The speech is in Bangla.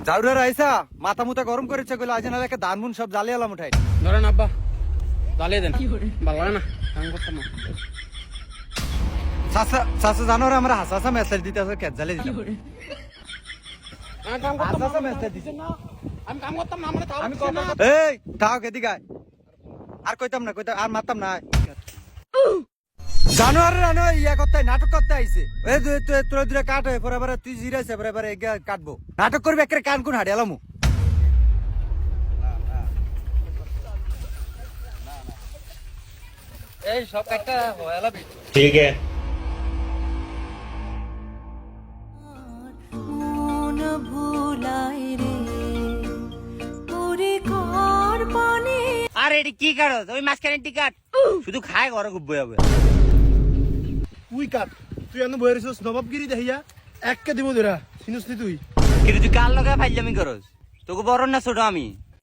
ঝাড়ুরা রাইসা মাথা মুতা গরম করেছে কইলো আজ না একটা ধান মুন সব জ্বালিয়ে আলাম উঠাই ধরেন আব্বা জ্বালিয়ে দেন ভালো লাগে না কাম করতাম না চাষা জানোর আমরা হাসা মেসেজ দিতে আছে কেট জ্বালিয়ে দিতাম কাম করতাম হাসা মেসেজ দিছে না আমি কাম করতাম না আমরা তাও আমি কথা এই তাও কেদি গায় আর কইতাম না কইতাম আর মারতাম না জানোয়ার রানো ইয়া করতে নাটক করতে আইছে এই তোর দুরে কাট হয়ে পরে এবারে তুই জিরাইছে পরে এবারে কাটবো নাটক করবি একটা কান কোন হাড়ি এলামু এই সব একটা হয়ালাবি ठीक है আরে এটি কি কাটত ওই মাঝখানে টিকাট শুধু খায় ঘরে খুব বই হবে তুই কাট তুই এনে বইরে ছিস নবাবগিরি দেখিয়া এককে দিব ধরা চিনিস নি তুই কিন্তু তুই কার লগে ফাইজলামি করস তোকে বড় না ছোট আমি